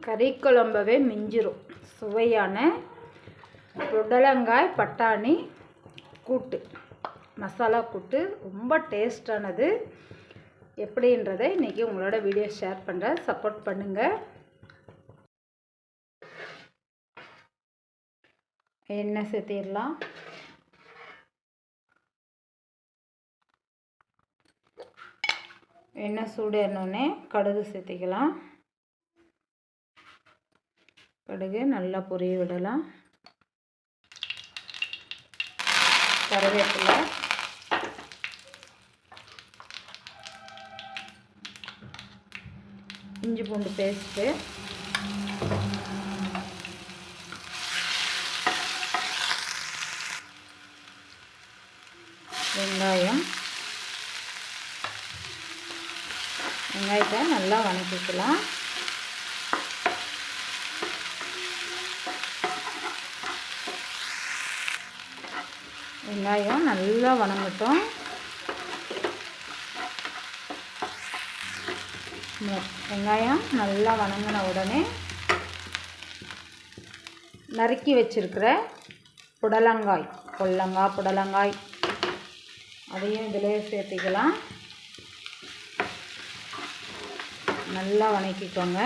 கறி குழம்பவே மிஞ்சிரும். சுவையான புடலங்காய் பட்டாணி கூட்டு, மசாலா கூட்டு ரொம்ப டேஸ்டானது. எப்படின்றதை இன்றைக்கி உங்களோட வீடியோ ஷேர் பண்ணுறேன். சப்போர்ட் பண்ணுங்கள். எண்ணெய் சேர்த்திடலாம். எண்ணெய் சூடு ஏறினோடனே கடுகு சேர்த்திக்கலாம். கடுகு நல்லா பொரிய விடலாம். கருவேப்பிலை, இஞ்சி பூண்டு பேஸ்ட்டு, வெங்காயத்தை நல்லா வதக்கிக்கலாம். வெங்காயம் நல்லா வதங்கட்டும். வெங்காயம் நல்லா வதங்கின உடனே நறுக்கி வச்சிருக்கிற புடலங்காய் அதையும் இதிலே சேர்த்திக்கலாம். நல்லா வதக்கிக்கோங்க.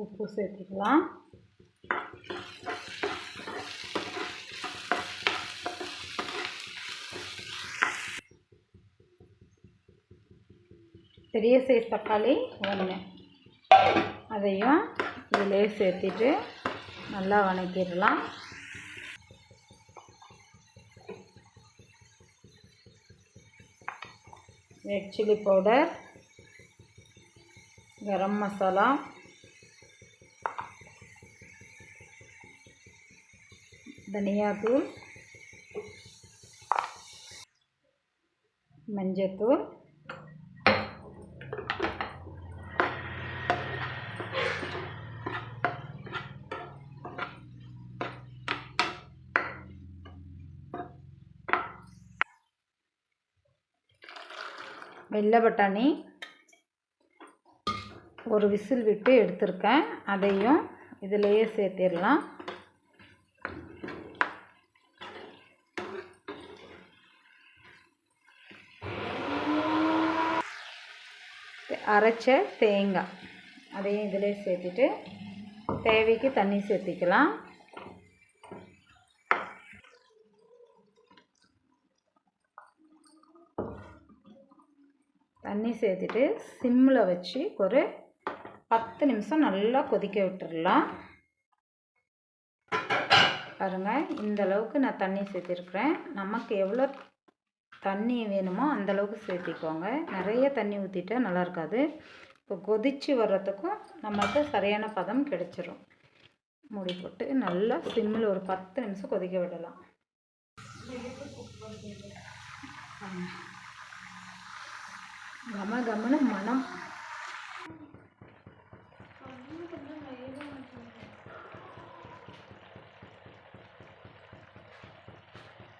உப்பு சேர்த்துக்கலாம். பெரிய சைஸ் தக்காளி 1, அதையும் இதிலே சேர்த்துட்டு நல்லா வதக்கிடலாம். Red chilli powder, garam masala, தனியாத்தூள், மஞ்சத்தூள், வெள்ளை பட்டாணி ஒரு விசில் விட்டு எடுத்திருக்கேன். அதையும் இதிலேயே சேர்த்திடலாம். அரைச்ச தேங்காய் அதையும் இதிலே சேர்த்துட்டு தேவைக்கு தண்ணி சேர்த்திக்கலாம். தண்ணி சேர்த்துட்டு சிம்மில் வச்சு ஒரு 10 நிமிஷம் நல்லா கொதிக்க விட்டுடலாம். பாருங்கள், இந்த அளவுக்கு நான் தண்ணி சேர்த்திருக்கிறேன். நமக்கு எவ்வளோ தண்ணி வேணுமோ அந்தளவுக்கு சேர்த்திக்கோங்க. நிறைய தண்ணி ஊற்றிட்டா நல்லா இருக்காது. இப்போ கொதித்து வர்றதுக்கும் நமக்கு சரியான பதம் கிடைச்சிரும். மூடி போட்டு நல்லா சிம்மில் ஒரு 10 நிமிஷம் கொதிக்க விடலாம். கமகமன்னு மனம்.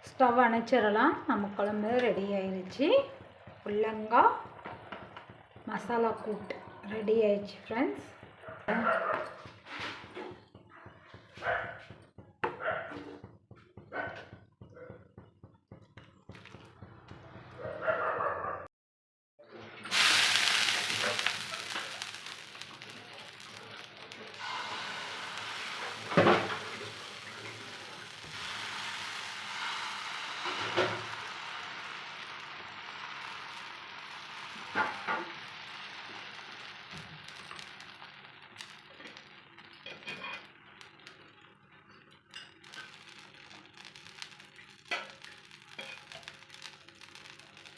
ஸ்டவ் அணைச்சிடலாம். நம்ம குழம்பு ரெடி ஆயிடுச்சு. புடலங்காய் மசாலா கூட்டு ரெடி ஆயிடுச்சு ஃப்ரெண்ட்ஸ்.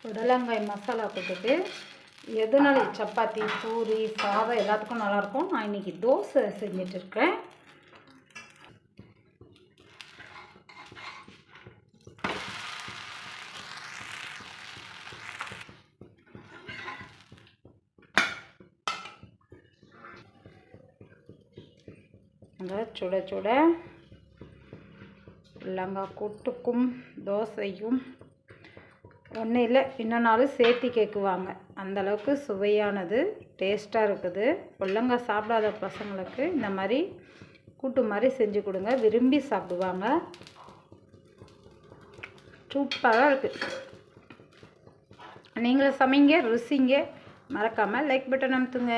புடலங்காய் மசாலா போட்டுட்டு எதுனால சப்பாத்தி, பூரி, சாதம் எல்லாத்துக்கும் நல்லாயிருக்கும். நான் இன்றைக்கி தோசை செஞ்சிட்ருக்கேன். அந்த சுட சுட புடலங்காய் கூட்டுக்கும் தோசையும் ஒன்றும் இல்லை, இன்னொன்னாலும் சேர்த்து கேட்குவாங்க. அந்தளவுக்கு சுவையானது, டேஸ்ட்டாக இருக்குது. புடலங்காய் சாப்பிடாத பசங்களுக்கு இந்த மாதிரி கூட்டு மாதிரி செஞ்சு கொடுங்க, விரும்பி சாப்பிடுவாங்க. சூப்பராக இருக்குது. நீங்களும் சமைங்க, ருசிங்க. மறக்காமல் லைக் பட்டன் அமுத்துங்க.